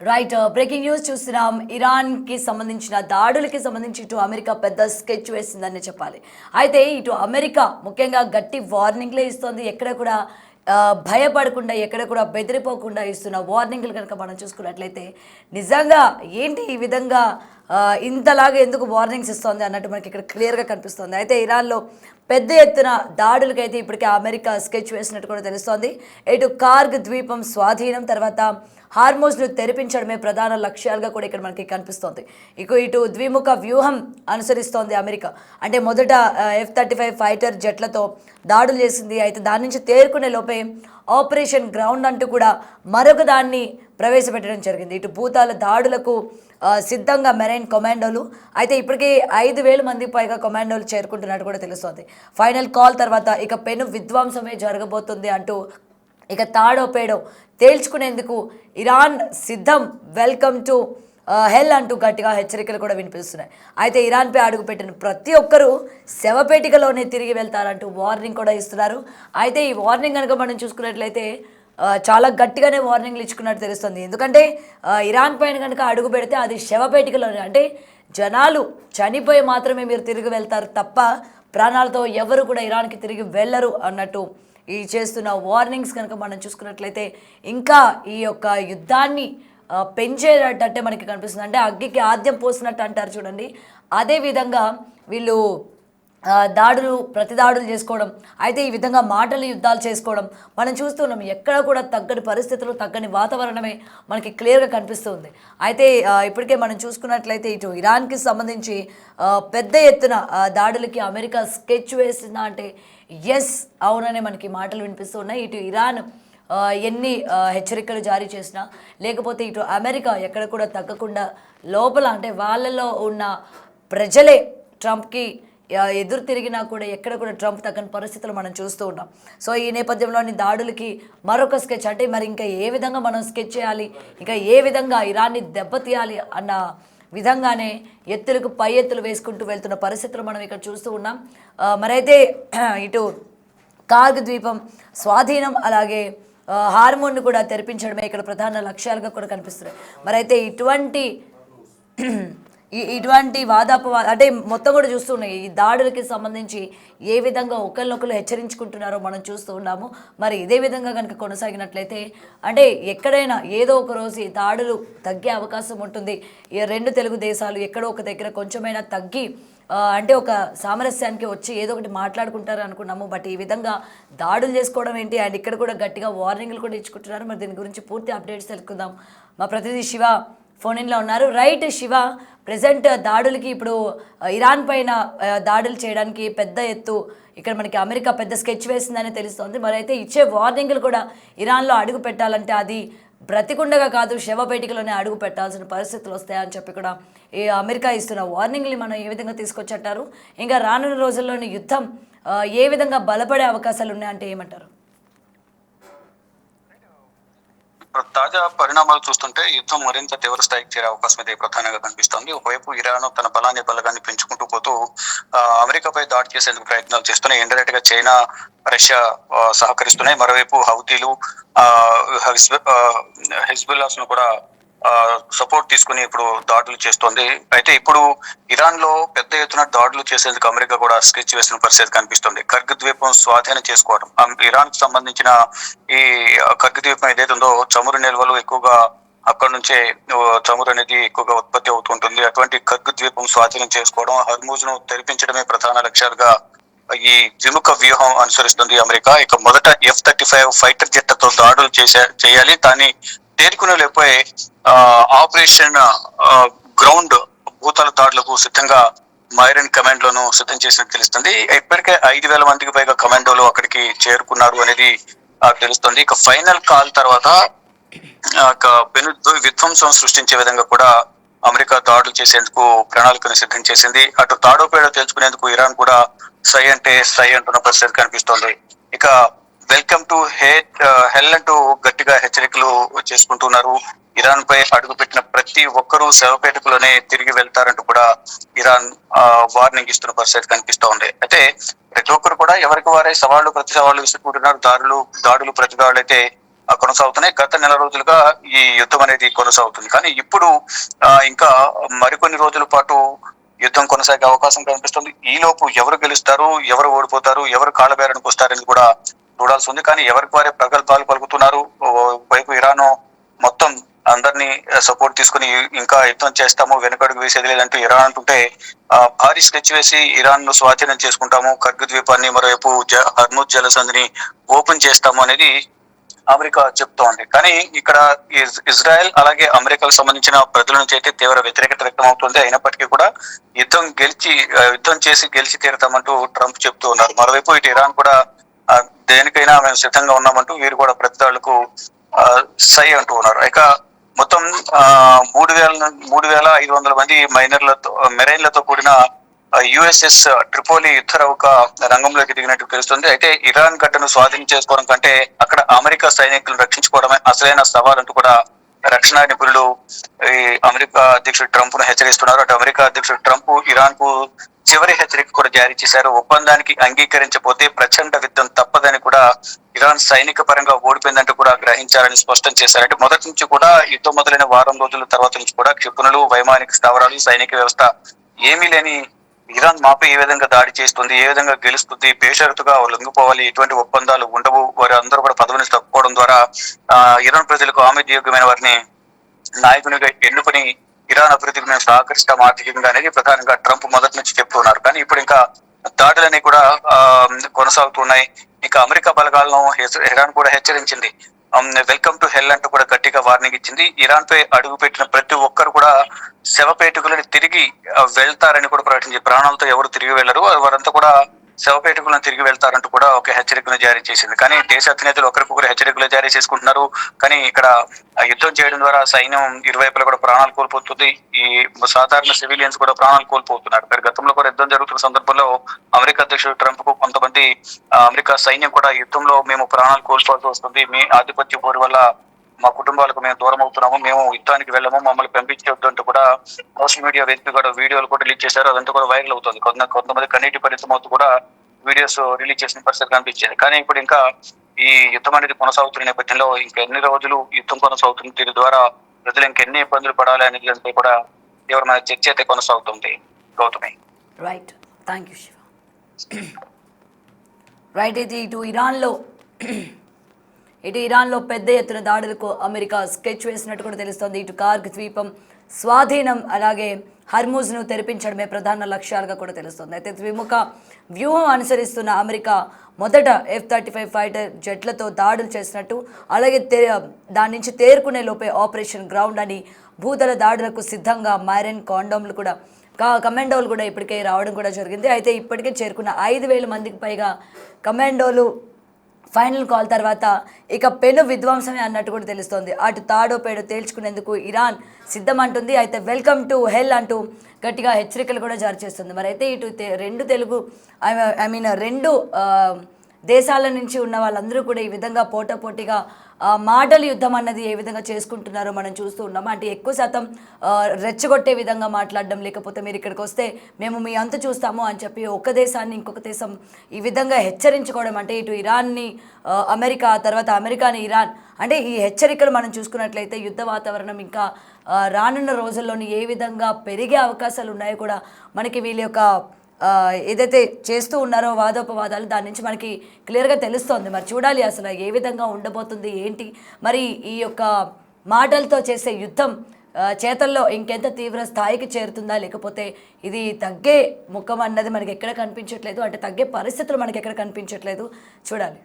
Right breaking news చూస్తున్నాం. Iran కి సంబంధించిన దాడులకి సంబంధించి ఇటు అమెరికా పెద్ద స్కెచ్ వేసిందని చెప్పాలి. అయితే ఇటు అమెరికా ముఖ్యంగా గట్టి వార్నింగ్లే ఇస్తోంది. ఎక్కడ కూడా భయపడకుండా, ఎక్కడ కూడా బెదిరిపోకుండా ఇస్తున్న వార్నింగ్లు కనుక మనం చూసుకున్నట్లయితే నిజంగా ఏంటి ఈ విధంగా ఇంతలాగా ఎందుకు వార్నింగ్స్ ఇస్తోంది అన్నట్టు మనకి ఇక్కడ క్లియర్గా కనిపిస్తుంది. అయితే ఇరాన్లో పెద్ద ఎత్తున దాడులకైతే ఇప్పటికే అమెరికా స్కెచ్ వేసినట్టు కూడా తెలుస్తోంది. ఇటు కార్గ్ ద్వీపం స్వాధీనం, తర్వాత హార్మోజ్ను తెరిపించడమే ప్రధాన లక్ష్యాలుగా కూడా ఇక్కడ మనకి కనిపిస్తోంది. ఇటు ద్విముఖ వ్యూహం అనుసరిస్తోంది అమెరికా. అంటే మొదట F-35 ఫైటర్ జెట్లతో దాడులు చేసింది. అయితే దాని నుంచి తేరుకునే లోపే ఆపరేషన్ గ్రౌండ్ అంటూ కూడా మరొక దాన్ని ప్రవేశపెట్టడం జరిగింది. ఇటు భూతాల దాడులకు సిద్ధంగా మెరైన్ కమాండోలు. అయితే ఇప్పటికీ 5,000 మందికి పైగా కమాండోలు చేరుకుంటున్నట్టు కూడా తెలుస్తోంది. ఫైనల్ కాల్ తర్వాత ఇక పెను విధ్వంసమే జరగబోతుంది అంటూ ఇక తాడో పేడో తేల్చుకునేందుకు ఇరాన్ సిద్ధం, వెల్కమ్ టు హెల్ అంటూ గట్టిగా హెచ్చరికలు కూడా వినిపిస్తున్నాయి. అయితే ఇరాన్పై అడుగుపెట్టిన ప్రతి ఒక్కరూ శవపేటికలోనే తిరిగి వెళ్తారంటూ వార్నింగ్ కూడా ఇస్తున్నారు. అయితే ఈ వార్నింగ్ కనుక మనం చూసుకున్నట్లయితే చాలా గట్టిగానే వార్నింగ్లు ఇచ్చుకున్నట్టు తెలుస్తుంది. ఎందుకంటే ఇరాన్ పైన కనుక అడుగు పెడితే అది శవపేటికలోనే, అంటే జనాలు చనిపోయి మాత్రమే మీరు తిరిగి వెళ్తారు తప్ప ప్రాణాలతో ఎవరు కూడా ఇరాన్కి తిరిగి వెళ్ళరు అన్నట్టు ఈ చేస్తున్న వార్నింగ్స్ కనుక మనం చూసుకున్నట్లయితే ఇంకా ఈ యొక్క యుద్ధాన్ని పెంచేటట్టే మనకి కనిపిస్తుంది. అంటే అగ్గికి ఆద్యం పోసినట్టు అంటారు చూడండి, అదే విధంగా వీళ్ళు ప్రతి దాడులు చేసుకోవడం, అయితే ఈ విధంగా మాటలు యుద్ధాలు చేసుకోవడం మనం చూస్తున్నాం. ఎక్కడ కూడా తగ్గని పరిస్థితులు, తగ్గని వాతావరణమే మనకి క్లియర్గా కనిపిస్తుంది. అయితే ఇప్పటికే మనం చూసుకున్నట్లయితే ఇటు ఇరాన్కి సంబంధించి పెద్ద ఎత్తున దాడులకి అమెరికా స్కెచ్ వేసిందా అంటే ఎస్, అవుననే మనకి మాటలు వినిపిస్తూ ఉన్నాయి. ఇటు ఇరాన్ ఎన్ని హెచ్చరికలు జారీ చేసినా, లేకపోతే ఇటు అమెరికా ఎక్కడ కూడా తగ్గకుండా లోపల, అంటే వాళ్ళలో ఉన్న ప్రజలే ట్రంప్కి ఎదురు తిరిగినా కూడా ఎక్కడ కూడా ట్రంప్ తగ్గని పరిస్థితులు మనం చూస్తూ ఉన్నాం. సో ఈ నేపథ్యంలోని దాడులకి మరొక స్కెచ్, అంటే మరి ఇంకా ఏ విధంగా మనం స్కెచ్ చేయాలి, ఇంకా ఏ విధంగా ఇరాన్ని దెబ్బతీయాలి అన్న విధంగానే ఎత్తులకు పై ఎత్తులు వేసుకుంటూ వెళ్తున్న పరిస్థితులు మనం ఇక్కడ చూస్తూ ఉన్నాం. మరైతే ఇటు కార్గ్ ద్వీపం స్వాధీనం, అలాగే హార్మోన్ను కూడా తెరిపించడమే ఇక్కడ ప్రధాన లక్ష్యాలుగా కూడా కనిపిస్తున్నాయి. మరైతే ఇటువంటి వాదాపవాద అంటే మొత్తం కూడా చూస్తున్నాయి. ఈ దాడులకి సంబంధించి ఏ విధంగా ఒకరినొకరు హెచ్చరించుకుంటున్నారో మనం చూస్తూ ఉన్నాము. మరి ఇదే విధంగా కనుక కొనసాగినట్లయితే అంటే ఎక్కడైనా ఏదో ఒక రోజు ఈ దాడులు తగ్గే అవకాశం ఉంటుంది. ఈ రెండు తెలుగు దేశాలు ఎక్కడో ఒక దగ్గర కొంచెమైనా తగ్గి అంటే ఒక సామరస్యానికి వచ్చి ఏదో ఒకటి మాట్లాడుకుంటారు అనుకున్నాము. బట్ ఈ విధంగా దాడులు చేసుకోవడం ఏంటి, అండ్ ఇక్కడ కూడా గట్టిగా వార్నింగ్లు కూడా ఇచ్చుకుంటున్నారు. మరి దీని గురించి పూర్తి అప్డేట్స్ తెలుసుకుందాం. మా ప్రతినిధి శివ ఫోన్ ఇన్లో ఉన్నారు. రైట్ శివ, ప్రజెంట్ దాడులకి ఇప్పుడు ఇరాన్ పైన దాడులు చేయడానికి పెద్ద ఎత్తు ఇక్కడ మనకి అమెరికా పెద్ద స్కెచ్ వేసిందని తెలుస్తోంది. మరి అయితే ఇచ్చే వార్నింగ్లు కూడా ఇరాన్లో అడుగు పెట్టాలంటే అది బ్రతికుండగా కాదు, శవపేటికలోనే అడుగు పెట్టాల్సిన పరిస్థితులు వస్తాయని చెప్పి కూడా ఈ అమెరికా ఇస్తున్న వార్నింగ్ని మనం ఏ విధంగా తీసుకొచ్చారు, ఇంకా రానున్న రోజుల్లోని యుద్ధం ఏ విధంగా బలపడే అవకాశాలు ఉన్నాయంటే ఏమంటారు? తాజా పరిణామాలు చూస్తుంటే యుద్ధం మరింత తీవ్ర స్థాయికి చేరే అవకాశం అయితే ప్రధానంగా కనిపిస్తోంది. ఒకవైపు ఇరాన్ తన బలాన్ని పెంచుకుంటూ పోతూ అమెరికాపై దాడి చేసేందుకు ప్రయత్నాలు చేస్తున్నాయి. ఇండైరెక్ట్ గా చైనా, రష్యా సహకరిస్తున్నాయి. మరోవైపు హౌతీలు, హిజ్బుల్లాస్ ను కూడా సపోర్ట్ తీసుకుని ఇప్పుడు దాడులు చేస్తోంది. అయితే ఇప్పుడు ఇరాన్ లో పెద్ద ఎత్తున దాడులు చేసేందుకు అమెరికా కూడా స్కెచ్ వేసిన పరిస్థితి కనిపిస్తుంది. కర్గ్ ద్వీపం స్వాధీనం చేసుకోవడం, ఇరాన్ కు సంబంధించిన ఈ కర్గ్ ద్వీపం ఏదైతే ఉందో చమురు నిల్వలు ఎక్కువగా అక్కడ నుంచే చమురు అనేది ఎక్కువగా ఉత్పత్తి అవుతుంటుంది. అటువంటి కర్గ్ ద్వీపం స్వాధీనం చేసుకోవడం, హర్మూజ్ ను తెరిపించడమే ప్రధాన లక్ష్యాలుగా ఈ ద్విముఖ వ్యూహం అనుసరిస్తుంది అమెరికా. ఇక మొదట F-35 ఫైటర్ జెట్లతో దాడులు చేయాలి. దాన్ని తేరుకునే లేకపోయి ఆపరేషన్ గ్రౌండ్ భూతల దాడులకు సిద్ధంగా మైరన్ కమాండ్ లను సిద్ధం చేసినట్టు తెలుస్తుంది. ఇప్పటికే 5,000 మందికి పైగా కమాండోలు అక్కడికి చేరుకున్నారు అనేది తెలుస్తుంది. ఇక ఫైనల్ కాల్ తర్వాత విధ్వంసం సృష్టించే విధంగా కూడా అమెరికా దాడులు చేసేందుకు ప్రణాళికను సిద్ధం చేసింది. అటు తాడోపేడో తెలుసుకునేందుకు ఇరాన్ కూడా సై అంటే సై అంటున్న పరిస్థితి కనిపిస్తోంది. ఇక వెల్కమ్ టు హెల్ అంటూ గట్టిగా హెచ్చరికలు చేసుకుంటున్నారు. ఇరాన్ పై అడుగు పెట్టిన ప్రతి ఒక్కరూ శవపేటకులోనే తిరిగి వెళ్తారంటూ కూడా ఇరాన్ వార్నింగ్ ఇస్తున్న పరిస్థితి కనిపిస్తూ ఉంది. అయితే ప్రతి ఒక్కరు కూడా ఎవరికి వారే ప్రతి సవాళ్లు విసుకుంటున్నారు. దాడులు ప్రతి దాడులు అయితే కొనసాగుతున్నాయి. గత నెల రోజులుగా ఈ యుద్ధం అనేది కొనసాగుతుంది. కానీ ఇప్పుడు ఇంకా మరికొన్ని రోజుల పాటు యుద్ధం కొనసాగే అవకాశం కనిపిస్తుంది. ఈలోపు ఎవరు గెలుస్తారు, ఎవరు ఓడిపోతారు, ఎవరు కాళ్ళబేరానికి వస్తారనేది కూడా చూడాల్సి ఉంది. కానీ ఎవరికి వారే ప్రగల్భాలు పలుకుతున్నారు. వైపు ఇరాన్ మొత్తం అందరినీ సపోర్ట్ తీసుకుని ఇంకా యుద్ధం చేస్తాము, వెనుకడుగు వేసేది లేదంటూ ఇరాన్ అంటుంటే భారీ స్కెచ్ వేసి ఇరాన్ ను స్వాధీనం చేసుకుంటాము, కర్గ్ ద్వీపాన్ని మరోవైపు హర్ముజ్ జలసంధిని ఓపెన్ చేస్తాము అనేది అమెరికా చెప్తోంది. కానీ ఇక్కడ ఇజ్రాయెల్ అలాగే అమెరికాకు సంబంధించిన ప్రజల నుంచి అయితే తీవ్ర వ్యతిరేకత వ్యక్తం అవుతుంది. అయినప్పటికీ కూడా యుద్ధం చేసి గెలిచి తీరుతామంటూ ట్రంప్ చెప్తూ ఉన్నారు. మరోవైపు ఇటు ఇరాన్ కూడా దేనికైనా మేము సిద్ధంగా ఉన్నామంటూ వీరు కూడా ప్రతిదాడులకు సై అంటూ ఉన్నారు. ఇక మొత్తం 3,500 మంది మెరైన్లతో కూడిన యుఎస్ఎస్ ట్రిపోలి యుద్ధ నౌక రంగంలోకి దిగినట్టు తెలుస్తుంది. అయితే ఇరాన్ గడ్డను స్వాధీనం చేసుకోవడం కంటే అక్కడ అమెరికా సైనికులను రక్షించుకోవడమే అసలైన సవాల్ అంటూ కూడా రక్షణ నిపుణులు ఈ అమెరికా అధ్యక్షుడు ట్రంప్ ను హెచ్చరిస్తున్నారు. అటు అమెరికా అధ్యక్షుడు ట్రంప్ ఇరాన్ కు చివరి హెచ్చరిక కూడా జారీ చేశారు. ఒప్పందానికి అంగీకరించకపోతే ప్రచండ యుద్ధం తప్పదని కూడా ఇరాన్ సైనిక పరంగా ఓడిపోయిందంటూ కూడా గ్రహించాలని స్పష్టం చేశారు. అంటే మొదటి నుంచి కూడా యుద్ధం మొదలైన వారం రోజుల తర్వాత నుంచి కూడా క్షిపణులు, వైమానిక స్థావరాలు, సైనిక వ్యవస్థ ఏమీ లేని ఇరాన్ మాపై ఏ విధంగా దాడి చేస్తుంది, ఏ విధంగా గెలుస్తుంది, బేషరతుగా లొంగిపోవాలి, ఎటువంటి ఒప్పందాలు ఉండవు, వారి అందరూ కూడా పదవిని తప్పుకోవడం ద్వారా ఇరాన్ ప్రజలకు ఆమోదయోగ్యమైన వారిని నాయకునిగా ఎన్నుకుని ఇరాన్ అభివృద్ధికి మేము సహకరిస్తాం ఆర్థికంగా అనేది ప్రధానంగా ట్రంప్ మొదటి నుంచి చెప్తున్నారు. కానీ ఇప్పుడు ఇంకా దాడులన్నీ కూడా కొనసాగుతున్నాయి. ఇంకా అమెరికా బలగాలను ఇరాన్ కూడా హెచ్చరించింది. వెల్కమ్ టు హెల్ అంటూ కూడా గట్టిగా వార్నింగ్ ఇచ్చింది. ఇరాన్ పై అడుగు పెట్టిన ప్రతి ఒక్కరు కూడా శవపేటికలను తిరిగి వెళ్తారని కూడా ప్రకటించింది. ప్రాణాలతో ఎవరు తిరిగి వెళ్లరు, వారంతా కూడా శవపేటికలను తిరిగి వెళ్తారంటూ కూడా ఒక హెచ్చరికను జారీ చేసింది. కానీ దేశ అధినేతలు ఒకరికొకరు హెచ్చరికలు జారీ చేసుకుంటున్నారు. కానీ ఇక్కడ యుద్ధం చేయడం ద్వారా సైన్యం ఇరువైపులా కూడా ప్రాణాలు కోల్పోతుంది. ఈ సాధారణ సివిలియన్స్ కూడా ప్రాణాలు కోల్పోతున్నారు. మరి గతంలో కూడా యుద్ధం జరుగుతున్న సందర్భంలో అమెరికా అధ్యక్షుడు ట్రంప్ కు కొంతమంది అమెరికా సైన్యం కూడా యుద్ధంలో మేము ప్రాణాలు కోల్పోవాల్సి వస్తుంది, మీ ఆధిపత్య పోరు వల్ల మా కుటుంబాలకు మేము దూరం అవుతున్నాము, మేము యుద్ధానికి వెళ్ళము, మమ్మల్ని పంపించవద్దు అంటూ కూడా సోషల్ మీడియా వేదిక కూడా వీడియోలు కూడా రిలీజ్ చేశారు. అదంతా కూడా వైరల్ అవుతుంది. కొంతమంది కన్నీటి పరిశ్రమతో కూడా వీడియోస్ రిలీజ్ చేసిన పరిస్థితి కనిపించింది. కానీ ఇప్పుడు ఇంకా ఈ యుద్ధం అనేది కొనసాగుతున్న నేపథ్యంలో ఇంకా ఎన్ని రోజులు యుద్ధం కొనసాగుతుంది, దీని ద్వారా ప్రజలు ఇంకెన్ని ఇబ్బందులు పడాలి అనేది దానిపై కూడా తీవ్రమైన చర్చ అయితే కొనసాగుతుంది. Gautami. Right, thank you Shiva. Right, అయితే ఇటు ఇరాన్లో పెద్ద ఎత్తున దాడులకు అమెరికా స్కెచ్ వేసినట్టు కూడా తెలుస్తోంది. ఇటు కార్గ్ ద్వీపం స్వాధీనం అలాగే హర్ముజ్ను తెరిపించడమే ప్రధాన లక్ష్యాలుగా కూడా తెలుస్తుంది. అయితే ద్విముఖ వ్యూహం అనుసరిస్తున్న అమెరికా మొదట F-35 ఫైటర్ జెట్లతో దాడులు చేసినట్టు, అలాగే దాని నుంచి తేరుకునే లోపే ఆపరేషన్ గ్రౌండ్ అని భూదళ దాడులకు సిద్ధంగా మైరన్ కమాండోలు కూడా ఇప్పటికే రావడం కూడా జరిగింది. అయితే ఇప్పటికే చేరుకున్న 5,000 మందికి పైగా కమాండోలు ఫైనల్ కాల్ తర్వాత ఇక పెను విధ్వంసమే అన్నట్టు కూడా తెలుస్తోంది. అటు తాడో పేడో తేల్చుకునేందుకు ఇరాన్ సిద్ధమంటుంది. అయితే వెల్కమ్ టు హెల్ అంటూ గట్టిగా హెచ్చరికలు కూడా జారీ చేస్తుంది. మరి అయితే ఇటు రెండు దేశాల నుంచి ఉన్న వాళ్ళందరూ కూడా ఈ విధంగా పోటాపోటీగా మాటల యుద్ధం అన్నది ఏ విధంగా చేసుకుంటున్నారో మనం చూస్తూ ఉన్నాము. అంటే ఎక్కువ శాతం రెచ్చగొట్టే విధంగా మాట్లాడడం, లేకపోతే మీరు ఇక్కడికి వస్తే మేము మీ అంతు చూస్తాము అని చెప్పి ఒక దేశాన్ని ఇంకొక దేశం ఈ విధంగా హెచ్చరించుకోవడం, అంటే ఇటు ఇరాన్ని అమెరికా, తర్వాత అమెరికాని ఇరాన్, అంటే ఈ హెచ్చరికలు మనం చూసుకున్నట్లయితే యుద్ధ వాతావరణం ఇంకా రానున్న రోజుల్లోని ఏ విధంగా పెరిగే అవకాశాలు ఉన్నాయో కూడా మనకి వీళ్ళ యొక్క ఏదైతే చేస్తూ ఉన్నారో వాదోపవాదాలు, దాని నుంచి మనకి క్లియర్గా తెలుస్తోంది. మరి చూడాలి అసలు ఏ విధంగా ఉండబోతుంది ఏంటి, మరి ఈ యొక్క మాటలతో చేసే యుద్ధం చేతల్లో ఇంకెంత తీవ్ర స్థాయికి చేరుతుందా, లేకపోతే ఇది తగ్గే ముఖం అన్నది మనకి ఎక్కడ కనిపించట్లేదు, అంటే తగ్గే పరిస్థితులు మనకి ఎక్కడ కనిపించట్లేదు, చూడాలి.